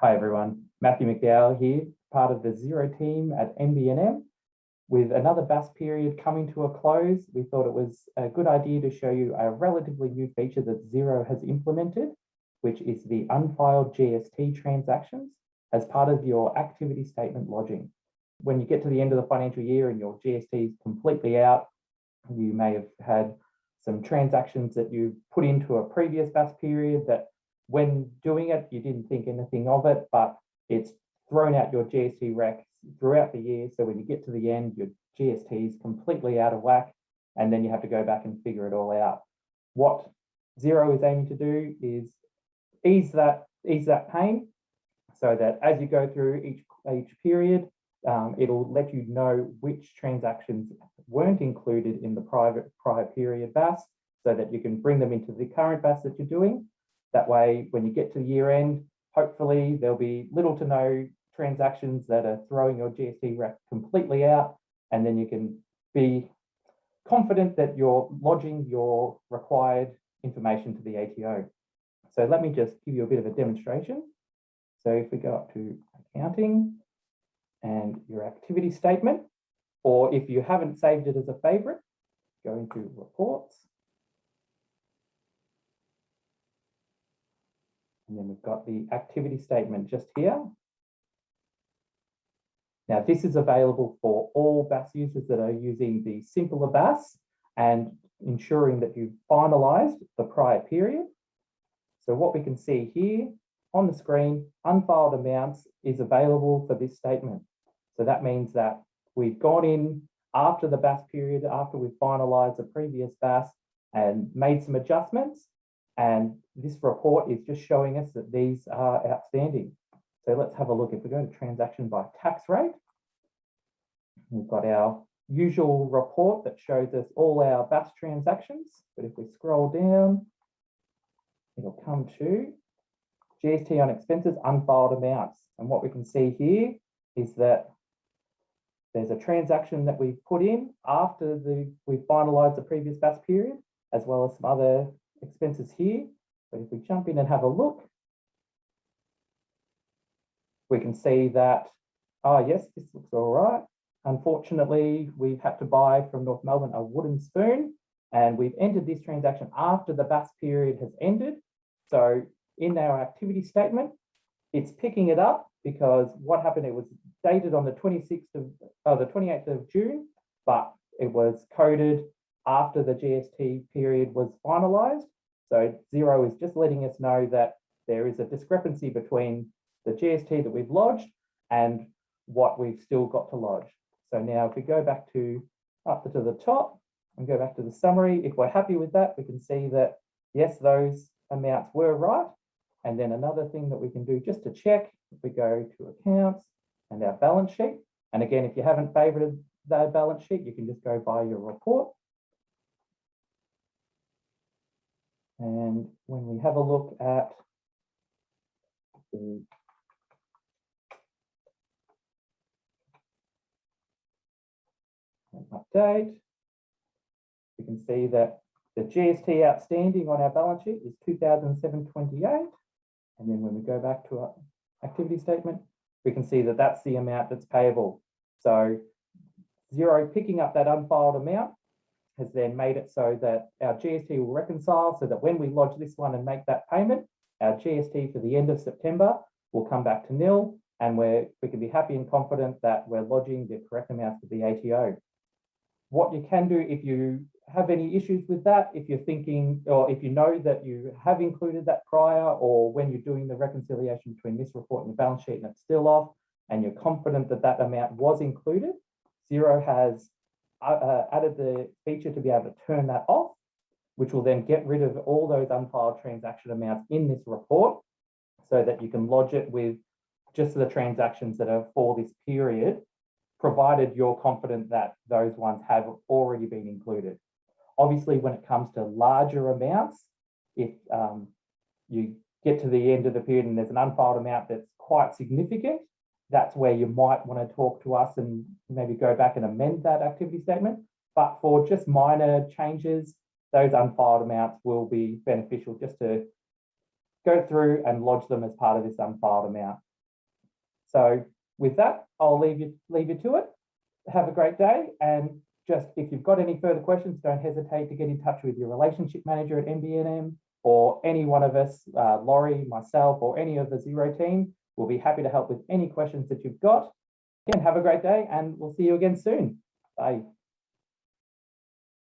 Hi everyone, Matthew McDowell here, part of the Xero team at MB+M. With another BAS period coming to a close, we thought it was a good idea to show you a relatively new feature that Xero has implemented, which is the Unfiled GST transactions as part of your activity statement lodging. When you get to the end of the financial year and your GST is completely out, you may have had some transactions that you put into a previous BAS period that when doing it, you didn't think anything of it, but it's thrown out your GST recs throughout the year. So when you get to the end, your GST is completely out of whack, and then you have to go back and figure it all out. What Xero is aiming to do is ease that pain, so that as you go through each period, it'll let you know which transactions weren't included in the prior period BAS, so that you can bring them into the current BAS that you're doing. That way, when you get to the year end, hopefully there'll be little to no transactions that are throwing your GST rec completely out, and then you can be confident that you're lodging your required information to the ATO. So let me just give you a bit of a demonstration. So if we go up to accounting and your activity statement, or if you haven't saved it as a favorite, go into reports. And then we've got the activity statement just here. Now, this is available for all BAS users that are using the simpler BAS and ensuring that you've finalised the prior period. So what we can see here on the screen, unfiled amounts is available for this statement. So that means that we've gone in after the BAS period, after we've finalised the previous BAS and made some adjustments. And this report is just showing us that these are outstanding. So let's have a look. If we go to transaction by tax rate, we've got our usual report that shows us all our BAS transactions. But if we scroll down, it'll come to GST on expenses, unfiled amounts. And what we can see here is that there's a transaction that we've put in after we've finalised the previous BAS period, as well as some other expenses here. But if we jump in and have a look, we can see that, yes, this looks all right. Unfortunately, we've had to buy from North Melbourne a wooden spoon, and we've entered this transaction after the BAS period has ended. So in our activity statement, it's picking it up because what happened, it was dated on the 28th of June, but it was coded after the GST period was finalised. So Xero is just letting us know that there is a discrepancy between the GST that we've lodged and what we've still got to lodge. So now if we go back to up to the top and go back to the summary, if we're happy with that, we can see that, yes, those amounts were right. And then another thing that we can do just to check, if we go to accounts and our balance sheet, and again, if you haven't favorited that balance sheet, you can just go by your report. And when we have a look at the update, we can see that the GST outstanding on our balance sheet is 2,728. And then when we go back to our activity statement, we can see that that's the amount that's payable. So Xero picking up that unfiled amount has then made it so that our GST will reconcile, so that when we lodge this one and make that payment, our GST for the end of September will come back to nil, and we can be happy and confident that we're lodging the correct amounts to the ATO. What you can do if you have any issues with that, if you're thinking, or if you know that you have included that prior, or when you're doing the reconciliation between this report and the balance sheet and it's still off, and you're confident that that amount was included, Xero has added the feature to be able to turn that off, which will then get rid of all those unfiled transaction amounts in this report, so that you can lodge it with just the transactions that are for this period, provided you're confident that those ones have already been included. Obviously, when it comes to larger amounts, if you get to the end of the period and there's an unfiled amount that's quite significant, that's where you might want to talk to us and maybe go back and amend that activity statement. But for just minor changes, those unfiled amounts will be beneficial just to go through and lodge them as part of this unfiled amount. So with that, I'll leave you to it. Have a great day. And just if you've got any further questions, don't hesitate to get in touch with your relationship manager at MB+M or any one of us, Laurie, myself, or any of the Xero team. We'll be happy to help with any questions that you've got. Again, have a great day and we'll see you again soon. Bye.